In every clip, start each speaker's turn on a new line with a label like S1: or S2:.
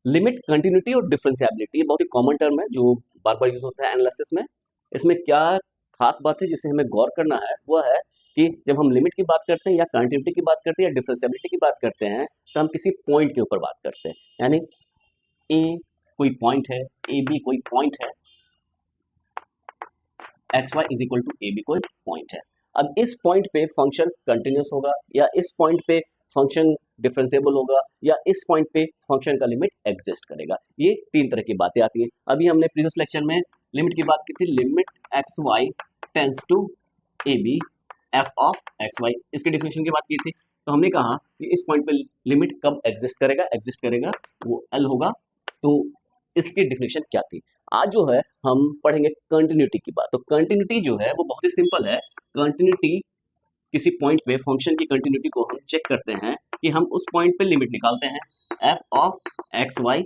S1: Limit, continuity और differentiability बहुत ही common term है जो बार बार यूज होता है एनालिसिस में। इसमें क्या खास बात है जिसे हमें गौर करना है वो है कि जब हम लिमिट की बात करते हैं या कंटिन्यूटी की बात करते हैं या डिफरेंशिएबिलिटी की बात करते हैं तो हम किसी पॉइंट के ऊपर बात करते हैं। यानी ए कोई पॉइंट है, ए बी कोई पॉइंट है, X Y is equal to A B कोई पॉइंट है। अब इस पॉइंट पे फंक्शन कंटिन्यूस होगा या इस पॉइंट पे फंक्शन डिफरेंशिएबल होगा या इस पॉइंट पे फंक्शन का लिमिट एग्जिस्ट करेगा। ये तीन तरह की बातें आती हैं। अभी हमने प्रीवियस लेक्चर में लिमिट की बात की थी, limit x Y tends to A B F of x Y, इसकी डिफिनेशन की बात की थी। तो हमने कहा कि इस पॉइंट पे लिमिट कब एग्जिस्ट करेगा वो एल होगा। तो इसकी डिफिनेशन क्या थी। आज जो है हम पढ़ेंगे कंटिन्यूटी की बात। तो कंटिन्यूटी जो है वो बहुत ही सिंपल है। कंटिन्यूटी किसी पॉइंट पे फंक्शन की कंटिन्यूटी को हम चेक करते हैं कि हम उस पॉइंट पे लिमिट निकालते हैं एफ ऑफ एक्स वाई,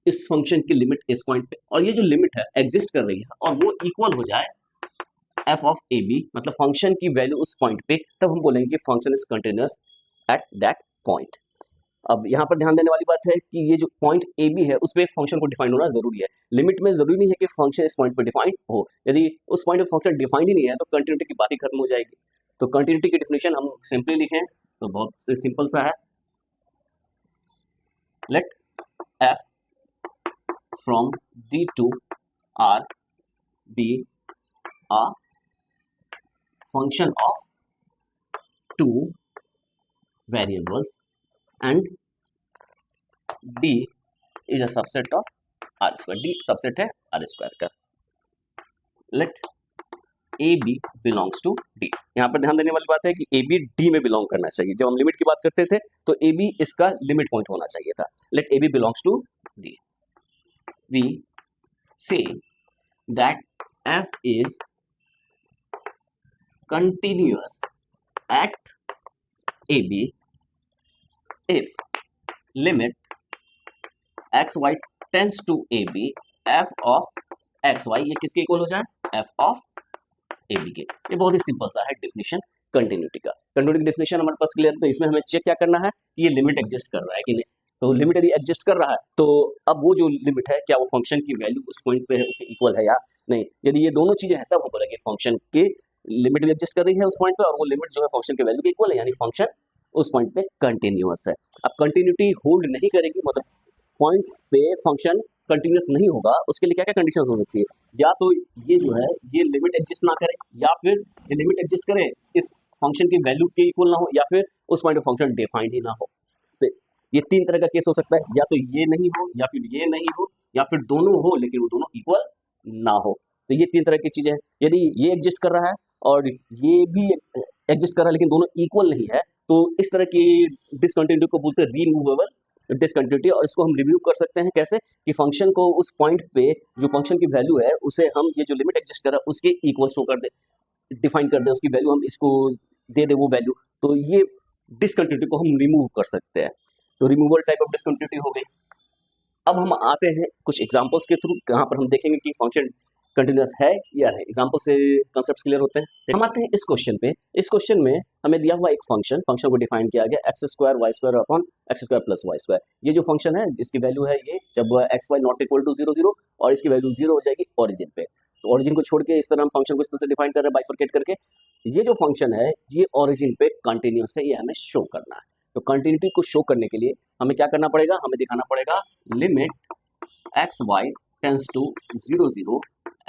S1: इस फंक्शन की लिमिट इस पॉइंट पे, और ये जो लिमिट है एग्जिस्ट कर रही है और वो इक्वल हो जाए एफ ऑफ ए बी, मतलब फंक्शन की वैल्यू उस पॉइंट पे, तब हम बोलेंगे कि function is continuous at that point. अब यहाँ पर ध्यान देने वाली बात है कि ये जो पॉइंट ए बी है उस पे फंक्शन को डिफाइन होना जरूरी है। लिमिट में जरूरी नहीं है कि फंक्शन इस पॉइंट पे डिफाइन हो। यदि उस पॉइंट पे फंक्शन डिफाइन ही नहीं है तो कंटिन्यूटी की बात ही खत्म हो जाएगी। तो कंटिन्यूटी की डिफिनेशन हम सिंपली लिखें तो बहुत सिंपल सा है, let F from D to R be a function of two variables and D is a subset of R square। D subset है R स्क्वायर का। Let A B belongs to D. यहाँ पर ध्यान देने वाली बात है कि ए बी डी में बिलोंग करना चाहिए। जब हम लिमिट की बात करते थे तो ए बी इसका लिमिट पॉइंट होना चाहिए था। Let A B belongs to D. We से that F is continuous at A B if limit x Y tends to A B F of x Y, ये किसके इक्वल हो जाए, F of A B के। ये बहुत ही simple सा है डिफिनेशन कंटिन्यूटी का। कंटिन्यूटी की डिफिनेशन हमारे पास क्लियर है। तो इसमें हमें चेक क्या करना है कि ये लिमिट एग्जिस्ट कर रहा है कि नहीं। तो लिमिट यदि एग्जिस्ट कर रहा है तो अब वो जो लिमिट है क्या वो फंक्शन की वैल्यू उस पॉइंट पे है उसके इक्वल है या नहीं। यदि ये दोनों चीजें हैं तब हम बोलेंगे फंक्शन की लिमिट भी एग्जिस्ट कर रही है उस पॉइंट पे और वो लिमिट जो है फंक्शन की वैल्यू के इक्वल है, यानी फंक्शन उस पॉइंट पे कंटिन्यूअस है। अब कंटिन्यूटी होल्ड नहीं करेगी, मतलब पॉइंट पे फंक्शन कंटिन्यूअस नहीं होगा, उसके लिए क्या क्या कंडीशन हो सकती है। या तो ये जो है ये लिमिट एग्जिस्ट ना करे, या फिर ये लिमिट एग्जिस्ट करे इस फंक्शन की वैल्यू के इक्वल ना हो, या फिर उस पॉइंट पे फंक्शन डिफाइंड ही ना हो। तो ये तीन तरह का केस हो सकता है, या तो ये नहीं हो, या फिर ये नहीं हो, या फिर दोनों हो लेकिन वो दोनों इक्वल ना हो। तो ये तीन तरह की चीजें हैं। यदि ये एग्जिस्ट कर रहा है और ये भी एग्जिस्ट कर रहा है लेकिन दोनों इक्वल नहीं है तो इस तरह की डिसकंटिन्यूटी को बोलते हैं रीमूवेबल डिसकंटिन्यूटी। और इसको हम रिव्यू कर सकते हैं कैसे कि फंक्शन को उस पॉइंट पे जो फंक्शन की वैल्यू है उसे हम ये जो लिमिट एग्जिस्ट कर रहा है उसके इक्वल शो कर दे, डिफाइन कर दे उसकी वैल्यू, हम इसको दे दे वो वैल्यू, तो ये डिसकंटिन्यूटी को हम रिमूव कर सकते हैं। तो रिमूवल टाइप ऑफ डिसकंटिन्यूटी हो गई। अब हम आते हैं कुछ एग्जांपल्स के थ्रू, कहाँ पर हम देखेंगे कि फंक्शन कंटिन्यूअस है या नहीं। एग्जांपल से कांसेप्ट्स क्लियर होते हैं। हम आते हैं इस क्वेश्चन पे। इस क्वेश्चन में हमें दिया हुआ एक फंक्शन को डिफाइन किया गया X square Y square upon x square plus Y square. ये जो फंक्शन है इसकी वैल्यू है ये जब x Y not equal to 0 0 और इसकी वैल्यू 0 हो जाएगी ओरिजिन पे। तो ओरिजिन को छोड़ के इस तरह हम फंक्शन को इस तरह से डिफाइन कर रहे हैं बाइफरकेट करके। ये जो फंक्शन है ये ओरिजिन पे कंटिन्यूअस है, ये हमें शो करना है। तो कंटिन्यूटी को शो करने के लिए हमें क्या करना पड़ेगा, हमें दिखाना पड़ेगा limit x Y tends to 0 0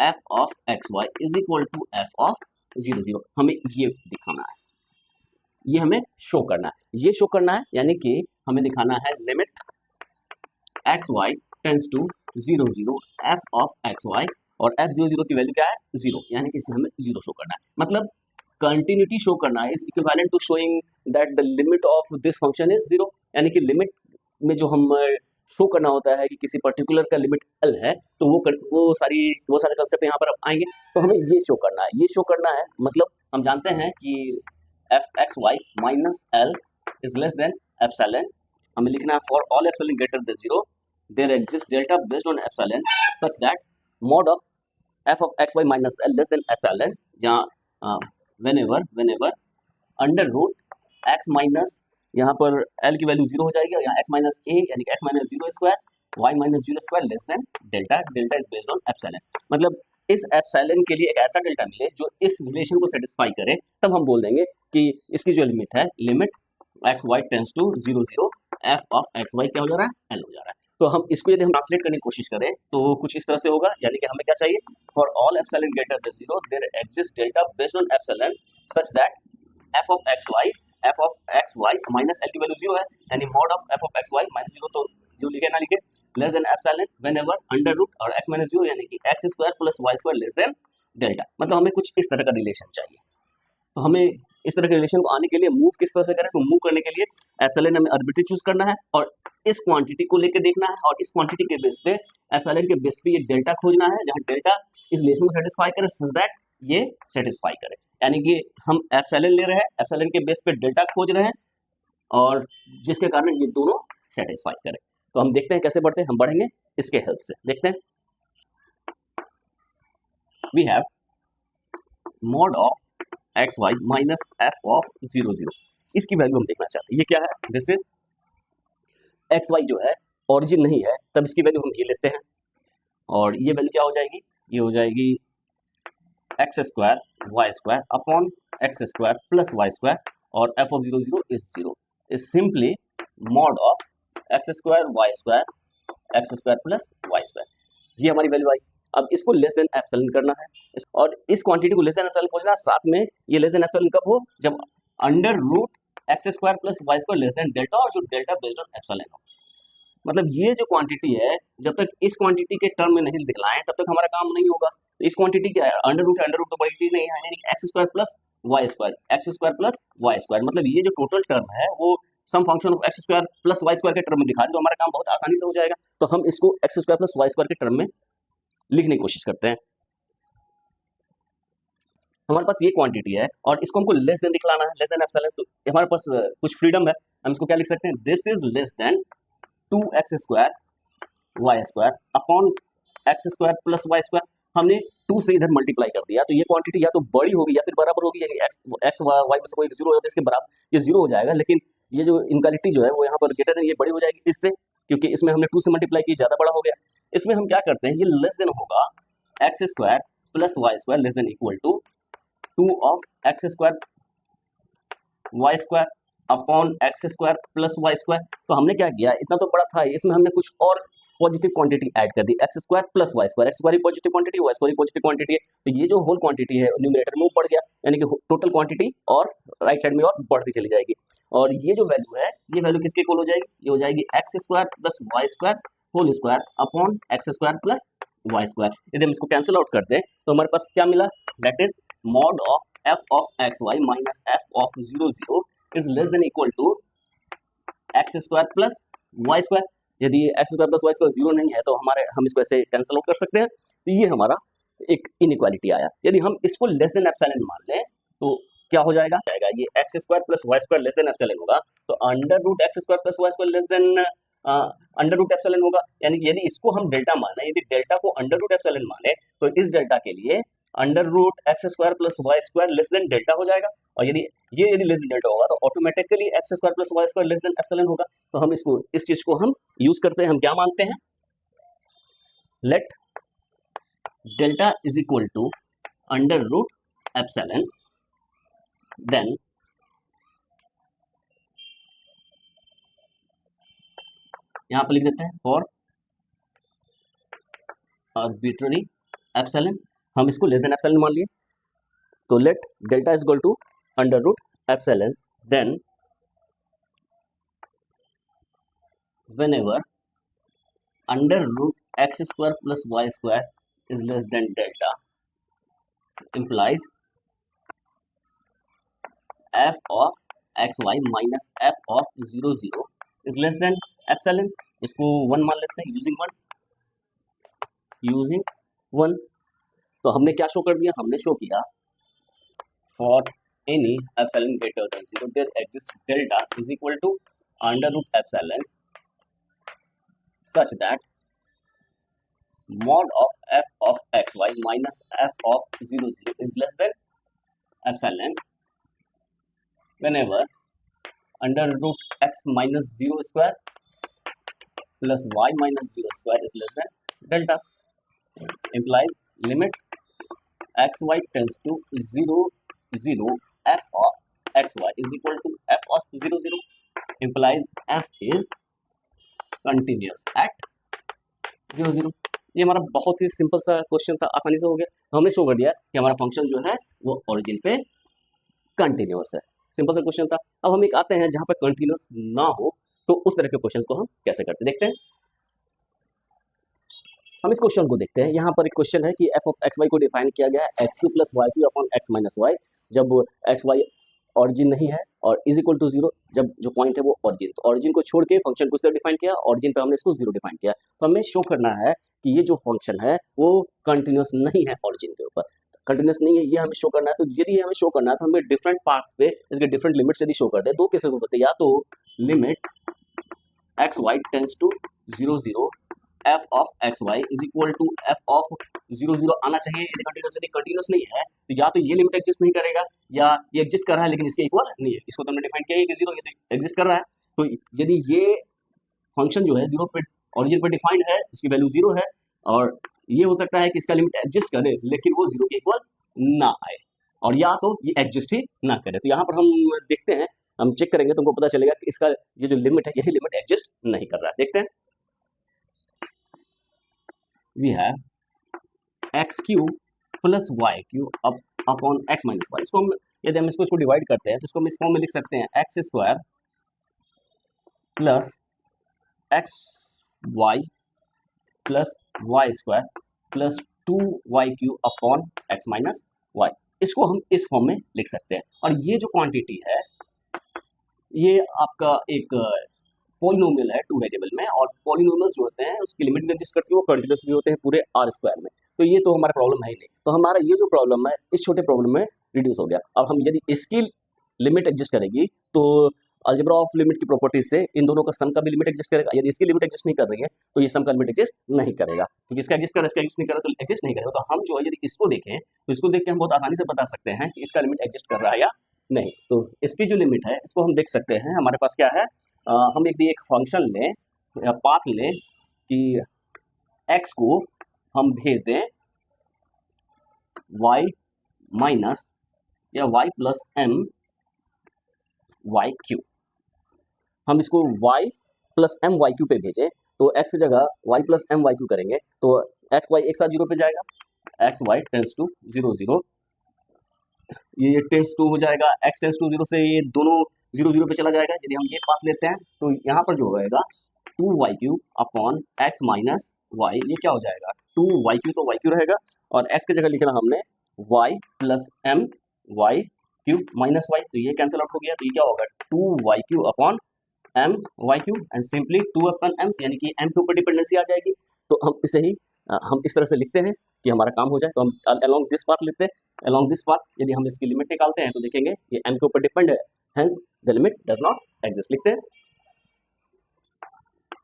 S1: F of x Y is equal to F of 0 0। हमें ये दिखाना है, ये हमें शो करना है। ये शो करना है यानी कि हमें दिखाना है limit x Y tends to 0 0 F of x Y, और एफ 0 0 की वैल्यू क्या है 0, यानी कि इसे हमें 0 शो करना है। मतलब कंटिन्यूटी शो करना है is equivalent to showing that the limit of this function is 0। यानी कि लिमिट में जो हम शो करना होता है कि किसी पर्टिकुलर का लिमिट एल है तो वो सारे कंसेप्ट यहाँ पर अब आएंगे। तो हमें ये शो करना है, ये शो करना है मतलब हम जानते हैं कि F X Y minus L is less than epsilon. हमें लिखना है for all epsilon greater than 0 there exist delta based on epsilon such that mod of F of x Y minus L less than epsilon, जहाँ whenever under root x minus यहाँ पर L की value 0 हो जाएगी और यहाँ x minus A यानी कि X minus zero square Y minus zero square less than delta, delta is based on epsilon. मतलब इस एप्सिलॉन के लिए एक ऐसा डेल्टा मिले जो इस रिलेशन को सेटिस्फाई करे, तब हम बोल देंगे कि इसकी जो लिमिट है, limit x Y tends to 0 0 F of x Y क्या हो जा रहा है, एल हो जा रहा है। तो हम इसको यदि हम ट्रांसलेट करने की कोशिश करें तो कुछ इस तरह से होगा, यानी कि हमें क्या चाहिए, for all epsilon greater than 0 there exist delta based on epsilon such that F of x Y minus L की वैल्यू 0 है, यानी mod of F of x Y minus 0, तो जो लिखे ना लिखे, less than epsilon whenever under root और X minus 0 यानी कि X square plus Y square less than delta. मतलब हमें कुछ इस तरह का रिलेशन चाहिए। तो हमें इस तरह के रिलेशन को आने के लिए मूव किस तरह से करें, तो मूव करने के लिए एप्सिलॉन हमें आर्बिट्री चूज करना है और इस क्वांटिटी को लेके देखना है और इस क्वांटिटी के बेस पे एप्सिलॉन के बेस पे ये डेल्टा खोजना है, जहां डेल्टा इस रिलेशन को सेटिस्फाई करे सच दैट ये सेटिस्फाई करे। यानी कि हम एप्सिलॉन ले रहे हैं, एप्सिलॉन के बेस पे डेल्टा खोज रहे हैं और जिसके कारण ये दोनों सेटिस्फाई करें। तो हम देखते हैं कैसे बढ़ते हैं, हम बढ़ेंगे इसके हेल्प से। देखते हैं, we have mod of x Y minus F of 0 0, इसकी वैल्यू हम देखना चाहते हैं। ये क्या है, दिस इज एक्स वाई जो है ओरिजिन नहीं है, तब इसकी वैल्यू हम ये लेते हैं और ये वैल्यू क्या हो जाएगी, ये हो जाएगी x square Y square upon x square plus Y square और f of 0 0 is 0 is simply mod of x square plus Y square. ये हमारी वैल्यू आई। अब इसको लेस देन एप्सिलॉन करना है और इस क्वांटिटी को लेस देन एप्सिलॉन खोजना है, साथ में ये लेस देन एप्सिलॉन कब हो, जब under root x square plus Y square less than delta और जो डेल्टा बेस्ड ऑन एप्सिलॉन हो। मतलब ये जो क्वांटिटी है, जब तक इस क्वांटिटी के टर्म में नहीं दिखलाएं तब तक हमारा काम नहीं होगा। तो इस क्वांटिटी क्या है, अंडर रूट तो बड़ी चीज नहीं है, यानी x square plus Y square, मतलब ये जो टोटल टर्म है वो sum function of x square plus Y square के टर्म में दिखा रहे, तो हमारा काम बहुत आसानी से हो जाएगा। तो हम इसको X square plus Y square के टर्म में लिखने की कोशिश करते हैं। हमारे पास ये क्वांटिटी है और इसको हमको लेस देन दिखलाना है, लेस देन एप्सिलॉन, तो हमारे पास कुछ फ्रीडम है। हम इसको क्या लिख सकते हैं, this is less than 2x square Y square upon x square plus Y square. हमने 2 से इधर मल्टीप्लाई कर दिया, तो ये क्वांटिटी या तो बड़ी होगी या फिर बराबर होगी, यानी एक्स वाई में से कोई 0 हो जाता है, इसके बराबर ये 0 हो जाएगा। लेकिन ये जो इनक्वालिटी जो है वो यहाँ पर ग्रेटर देन, ये बड़ी हो जाएगी इससे, क्योंकि इसमें हमने 2 से मल्टीप्लाई की, ज्यादा बड़ा हो गया। इसमें हम क्या करते हैं, ये लेस देन होगा x square plus Y square less than equal to 2 of x square Y square upon x square plus Y square. तो हमने क्या किया, इतना तो बड़ा था, इसमें हमने कुछ और पॉजिटिव क्वांटिटी ऐड कर दी, x square plus Y square. X square positive quantity, y square positive quantity है, तो ये जो होल क्वांटिटी है न्यूमरेटर में बढ़ गया, यानी कि टोटल क्वांटिटी और राइट साइड में और बढ़ती चली जाएगी। और ये जो वैल्यू है, ये वैल्यू किसके इक्वल हो जाएगी, ये हो जाएगी x square plus Y square whole square upon x square plus Y square. यदि हम इसको कैंसिल आउट कर दें तो हमारे पास क्या मिला, that is mod of F of x Y minus F of 0 0 is less than equal to x square plus Y square. यदि x square plus Y square 0 नहीं है तो हम इसको ऐसे कैंसिल आउट कर सकते हैं। तो ये हमारा एक इनइक्वालिटी आया। यदि हम इसको लेस देन एप्सिलॉन मान लें तो क्या हो जाएगा, ये x square plus Y square less than epsilon होगा, तो under root x square plus Y square less than under root epsilon होगा। यानी यदि इसको हम डेल्टा माने, यदि डेल्टा को अंडर रूट एप्सिलॉन माने, तो इस डेल्टा के लिए under root x square plus Y square less than delta हो जाएगा। और यदि लेस देन डेल्टा होगा तो automatically x square plus Y square less than epsilon होगा। तो हम इस चीज को हम यूज करते हैं, हम क्या मानते हैं, let delta is equal to under root epsilon, then यहां पर लिख देते हैं फॉर आर्बिट्ररी एप्सिलॉन, हम इसको लेस देन एप्सिलॉन मान लिए, तो let delta is equal to under root epsilon, then whenever under root x square plus y square is less than delta implies f of xy minus f of 0 0 is less than epsilon। इसको 1 मान लेते हैं using 1। तो हमने क्या show कर दिया, हमने शो किया for any epsilon greater than 0 there exists delta is equal to under root epsilon such that mod of f of xy minus f of 0 0 is less than epsilon whenever under root x minus zero square plus y minus zero square is less than delta, implies limit x Y tends to zero zero f of x Y is equal to F of zero zero, implies f is continuous at zero zero. ये हमारा बहुत ही simple सा question था, आसानी से हो गया। तो हमने शो कर दिया कि हमारा फंक्शन जो है वो ओरिजिन पे कंटिन्यूअस है। सिंपल सा क्वेश्चन था। अब हम एक आते हैं जहां पर कंटिन्यूअस ना हो, तो उस तरह के क्वेश्चन को हम कैसे करते देखते हैं। हम इस क्वेश्चन को देखते हैं। यहाँ पर एक क्वेश्चन है कि एफ ऑफ एक्स वाई को डिफाइन किया गया है x cube plus y cube upon x minus y, जब एक्स वाई ऑरिजिन नहीं है और इज इक्वल टू जीरो, जब जो पॉइंट है वो ऑरिजिन, तो ऑरिजिन को छोड़ के फंक्शन को सिर्फ डिफाइन किया, ऑरिजिन पे हमने इसको जीरो डिफाइन किया। तो हमें शो करना है कि ये जो फंक्शन है वो कंटिन्यूअस नहीं है ऑरिजिन के ऊपर, कंटिन्यूअस नहीं है, ये हमें शो करना है। तो यदि हमें शो करना है तो हमें डिफरेंट पार्ट्स पे इसके डिफरेंट लिमिट्स यदि शो करते हैं, दो केसेस हो सकते हैं, या तो limit x Y tends to zero zero f of x Y is equal to F of zero zero आना चाहिए। यदि कंटिन्यूस नहीं है तो या तो ये लिमिट एग्जिस्ट नहीं करेगा, या ये एग्जिस्ट कर रहा है लेकिन इसके इक्वल नहीं है। इसको तो हमने डिफाइन किया है कि जीरो एग्जिस्ट कर रहा है। तो यदि ये फंक्शन जो है जीरो पे ऑरिजिन पर डिफाइंड है, इसकी वैल्यू जीरो है, और ये हो सकता है कि इसका लिमिट एग्जिस्ट करे लेकिन वो जीरो के इक्वल ना आए, और या तो ये एग्जिस्ट ही ना करे। तो यहाँ पर हम देखते हैं, हम चेक करेंगे, तुमको पता चलेगा कि इसका ये जो लिमिट है यही लिमिट एग्जिस्ट नहीं कर रहा है। देखते हैं, we have x cube plus y cube upon x minus y. इसको हम यदि हम इसको डिवाइड करते हैं तो इसको हम इस फॉर्म में लिख सकते हैं x square plus x y plus Y square plus two y cube upon x minus y. इसको हम इस फॉर्म में लिख सकते हैं। और ये जो क्वांटिटी है ये आपका एक पॉलिनोमियल है टू वेरिएबल में, और पॉलिनोमियल्स जो होते हैं उसकी लिमिट भी एग्जिस्ट करती है, वो कंटिन्यूस भी होते हैं पूरे आर स्क्वायर में। तो ये तो हमारा प्रॉब्लम है ही नहीं। तो हमारा ये जो प्रॉब्लम है इस छोटे प्रॉब्लम में रिड्यूस हो गया। अब हम यदि इसकी लिमिट एग्जिस्ट करेगी तो अलजेब्रा ऑफ लिमिट की प्रॉपर्टी से इन दोनों का सम का भी लिमिट एग्जिस्ट करेगा। यदि इसकी लिमिट एग्जिस्ट नहीं कर रही है तो ये सम का लिमिट एग्जिस्ट नहीं करेगा, क्योंकि इसका एग्जिस्ट कर रहा है, इसका एग्जिस्ट नहीं कर रहा तो एग्जिस्ट नहीं करेगा। तो हम जो है यदि इसको देखें तो इसको देख के हम बहुत आसानी से बता सकते हैं कि इसका लिमिट एग्जिस्ट कर रहा है या नहीं। तो इसकी जो लिमिट है इसको हम देख सकते हैं। हमारे पास क्या है, हम एक फंक्शन लें या पाथ लें कि x को हम भेज दें y माइनस या y plus m y cube. हम इसको y plus m y cube पे भेजें तो x की जगह y plus m y cube करेंगे तो x y एक साथ जीरो पे जाएगा, x y tends to zero zero, ये टेंस टू हो जाएगा, x टेंस टू जीरो से ये दोनों जीरो जीरो पे चला जाएगा। यदि हम ये पाथ लेते हैं तो यहाँ पर जो होएगा two y cube upon x minus y, ये क्या हो जाएगा टू वाई क्यू, तो वाई क्यू रहेगा, और एक्स की जगह लिखना हमने y plus m y cube minus y, तो ये कैंसिल आउट हो गया। तो ये क्या होगा two y cube upon m y cube and simply two upon m, यानी कि एम के ऊपर डिपेंडेंसी आ जाएगी। तो हम इसे ही हम इस तरह से लिखते हैं कि हमारा काम हो जाए। तो हम अलोंग दिस पाथ लिखते हैं, अलोंग दिस पाथ यदि हम इसकी लिमिट निकालते हैं तो देखेंगे ये एम के ऊपर डिपेंड है, hence the limit does not exist। लिखते हैं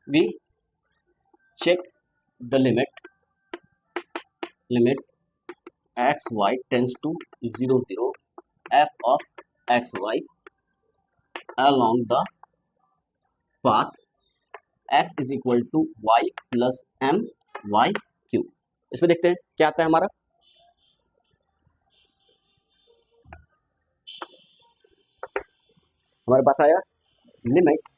S1: we check the limit x y tends to 0 0 f of x y along the path x is equal to y plus m y q। इसमें देखते हैं क्या आता है हमारा। हमारे पास आया limit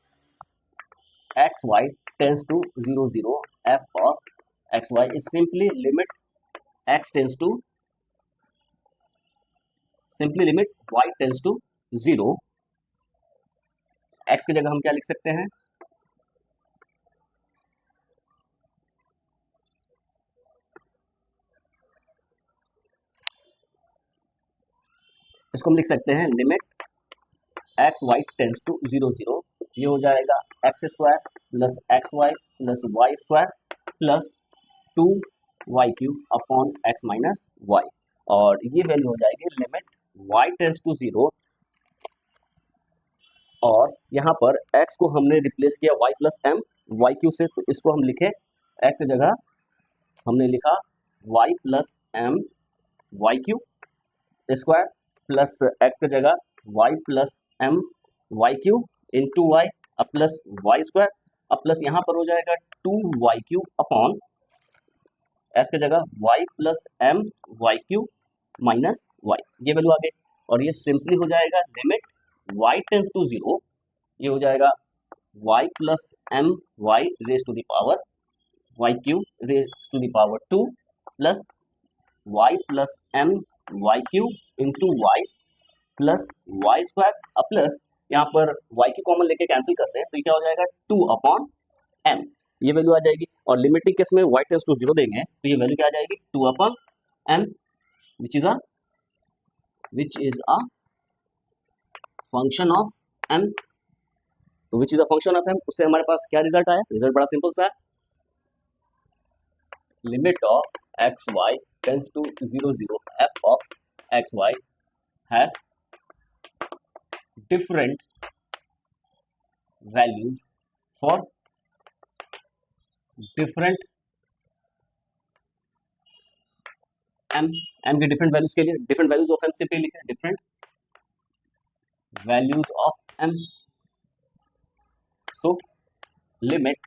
S1: x Y tends to zero zero f of x Y is simply limit x tends to simply limit y tends to zero. X की जगह हम क्या लिख सकते हैं, इसको हम लिख सकते हैं limit x Y tends to zero zero, ये हो जाएगा x square plus x y plus Y square plus two y cube upon x minus y, और ये वैल्यू हो जाएगी limit y tends to zero. और यहाँ पर x को हमने रिप्लेस किया y plus m y cube से, तो इसको हम लिखे x की जगह हमने लिखा y plus m y cube square plus x की जगह y plus m y cube into y अब प्लस वाई स्क्वायर अब प्लस यहाँ पर हो जाएगा 2y³ अपॉन एस की जगह y plus m y³ minus y, ये वैल्यू आ गई। और ये सिंपली हो जाएगा लिमिट y टेंस टू 0, ये हो जाएगा y plus m y raise to the power y³ raise to the power 2 plus y plus m y³ into y plus Y square अब प्लस यहाँ पर y की कॉमन लेके कैंसिल करते हैं तो ये क्या हो जाएगा 2 अपॉन m, ये वैल्यू आ जाएगी। और लिमिटिंग केस में y टेंस टू 0 देंगे तो ये वैल्यू क्या आ जाएगी 2 upon m which is a function of m। तो which is a function of m, उससे हमारे पास क्या रिजल्ट आया? रिजल्ट बड़ा सिंपल सा है, limit of x Y tends to 0 0 f of x y has different values for different m के डिफरेंट वैल्यूज के लिए डिफरेंट वैल्यूज ऑफ m से पे लिखे different values of m। So limit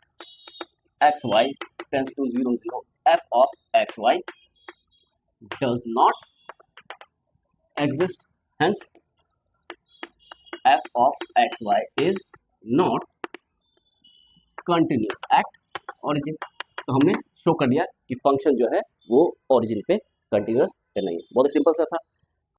S1: x Y tends to 0 0 f of x y does not exist, hence f of xy is not continuous at origin। तो हमने show कर दिया कि function जो है वो ओरिजिन पे कंटिन्यूअस नहीं है, बहुत सिंपल सा था।